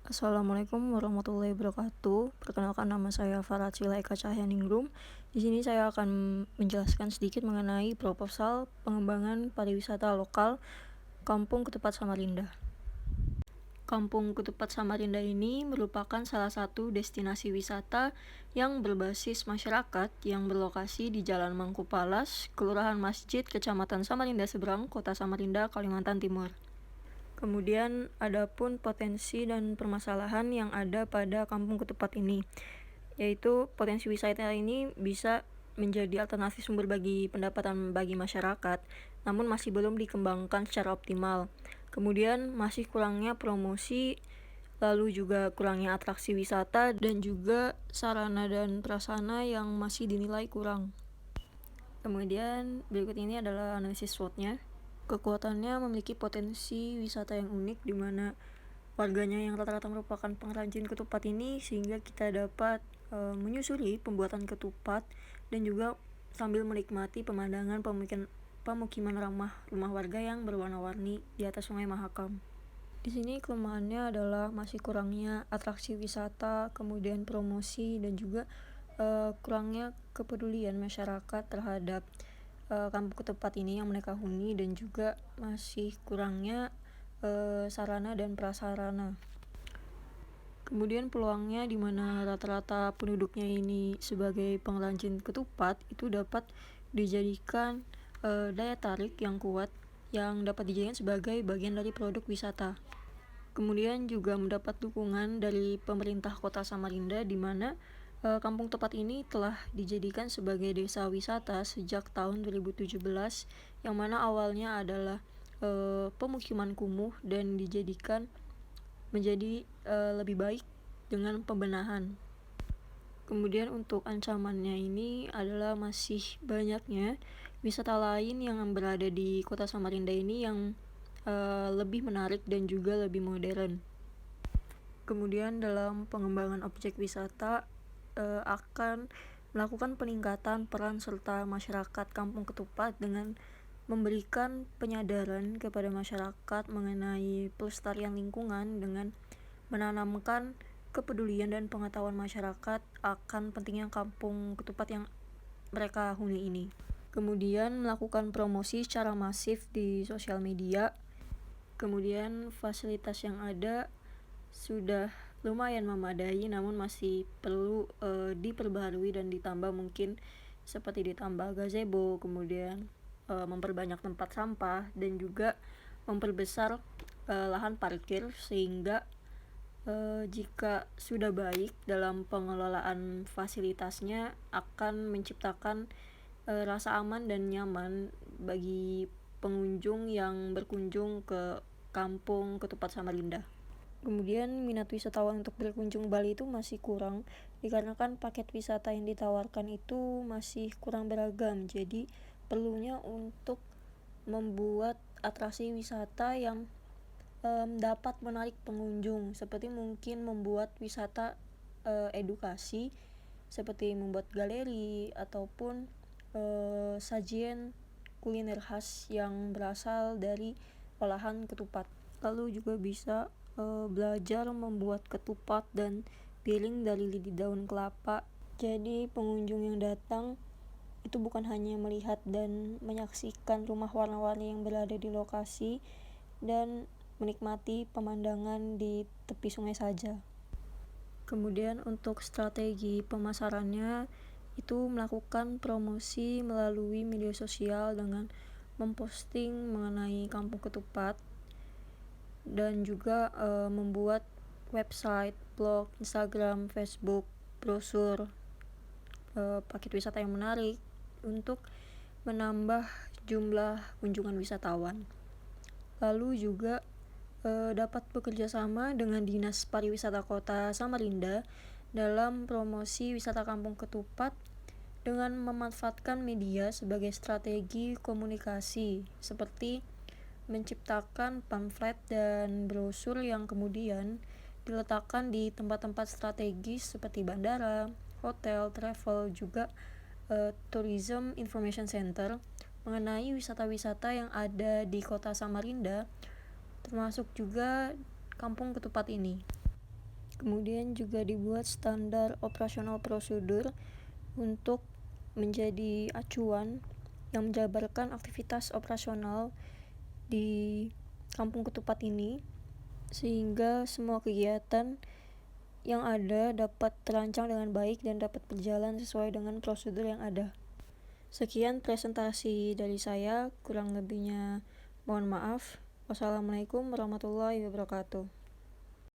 Assalamualaikum warahmatullahi wabarakatuh. Perkenalkan, nama saya Farachila Eka Cahyaningrum. Di sini saya akan menjelaskan sedikit mengenai proposal pengembangan pariwisata lokal Kampung Ketupat Samarinda. Kampung Ketupat Samarinda ini merupakan salah satu destinasi wisata yang berbasis masyarakat yang berlokasi di Jalan Mangkupalas, Kelurahan Masjid, Kecamatan Samarinda Seberang, Kota Samarinda, Kalimantan Timur. Kemudian adapun potensi dan permasalahan yang ada pada Kampung Ketupat ini, yaitu potensi wisata ini bisa menjadi alternatif sumber bagi pendapatan bagi masyarakat, namun masih belum dikembangkan secara optimal. Kemudian masih kurangnya promosi, lalu juga kurangnya atraksi wisata, dan juga sarana dan prasarana yang masih dinilai kurang. Kemudian berikut ini adalah analisis SWOT-nya. Kekuatannya memiliki potensi wisata yang unik, di mana warganya yang rata-rata merupakan pengrajin ketupat ini, sehingga kita dapat menyusuri pembuatan ketupat dan juga sambil menikmati pemandangan pemukiman ramah rumah warga yang berwarna-warni di atas Sungai Mahakam. Di sini kelemahannya adalah masih kurangnya atraksi wisata, kemudian promosi, dan juga kurangnya kepedulian masyarakat terhadap Kampung Ketupat ini yang mereka huni, dan juga masih kurangnya sarana dan prasarana. Kemudian peluangnya, di mana rata-rata penduduknya ini sebagai pengrajin ketupat, itu dapat dijadikan daya tarik yang kuat yang dapat dijadikan sebagai bagian dari produk wisata. Kemudian juga mendapat dukungan dari pemerintah Kota Samarinda, di mana Kampung Ketupat ini telah dijadikan sebagai desa wisata sejak tahun 2017, yang mana awalnya adalah pemukiman kumuh dan dijadikan menjadi lebih baik dengan pembenahan. Kemudian untuk ancamannya ini adalah masih banyaknya wisata lain yang berada di Kota Samarinda ini yang lebih menarik dan juga lebih modern. Kemudian dalam pengembangan objek wisata akan melakukan peningkatan peran serta masyarakat Kampung Ketupat dengan memberikan penyadaran kepada masyarakat mengenai pelestarian lingkungan, dengan menanamkan kepedulian dan pengetahuan masyarakat akan pentingnya Kampung Ketupat yang mereka huni ini. Kemudian melakukan promosi secara masif di sosial media. Kemudian fasilitas yang ada sudah lumayan memadai, namun masih perlu diperbaharui dan ditambah, mungkin seperti ditambah gazebo, kemudian memperbanyak tempat sampah, dan juga memperbesar lahan parkir, sehingga jika sudah baik dalam pengelolaan fasilitasnya akan menciptakan rasa aman dan nyaman bagi pengunjung yang berkunjung ke Kampung Ketupat Samarinda. Kemudian minat wisatawan untuk berkunjung Bali itu masih kurang, dikarenakan paket wisata yang ditawarkan itu masih kurang beragam. Jadi perlunya untuk membuat atraksi wisata yang dapat menarik pengunjung, seperti mungkin membuat wisata edukasi, seperti membuat galeri ataupun sajian kuliner khas yang berasal dari olahan ketupat. Lalu juga bisa belajar membuat ketupat dan piring dari lidi daun kelapa. Jadi pengunjung yang datang itu bukan hanya melihat dan menyaksikan rumah warna-warni yang berada di lokasi dan menikmati pemandangan di tepi sungai saja. Kemudian untuk strategi pemasarannya itu melakukan promosi melalui media sosial dengan memposting mengenai Kampung Ketupat, dan juga membuat website, blog, Instagram, Facebook, brosur, paket wisata yang menarik untuk menambah jumlah kunjungan wisatawan. Lalu juga dapat bekerja sama dengan Dinas Pariwisata Kota Samarinda dalam promosi wisata Kampung Ketupat dengan memanfaatkan media sebagai strategi komunikasi, seperti menciptakan pamflet dan brosur yang kemudian diletakkan di tempat-tempat strategis seperti bandara, hotel, travel, juga tourism information center mengenai wisata-wisata yang ada di Kota Samarinda, termasuk juga Kampung Ketupat ini. Kemudian juga dibuat standar operasional prosedur untuk menjadi acuan yang menjabarkan aktivitas operasional di Kampung Ketupat ini, sehingga semua kegiatan yang ada dapat terancang dengan baik dan dapat berjalan sesuai dengan prosedur yang ada. Sekian presentasi dari saya, kurang lebihnya mohon maaf. Wassalamualaikum warahmatullahi wabarakatuh.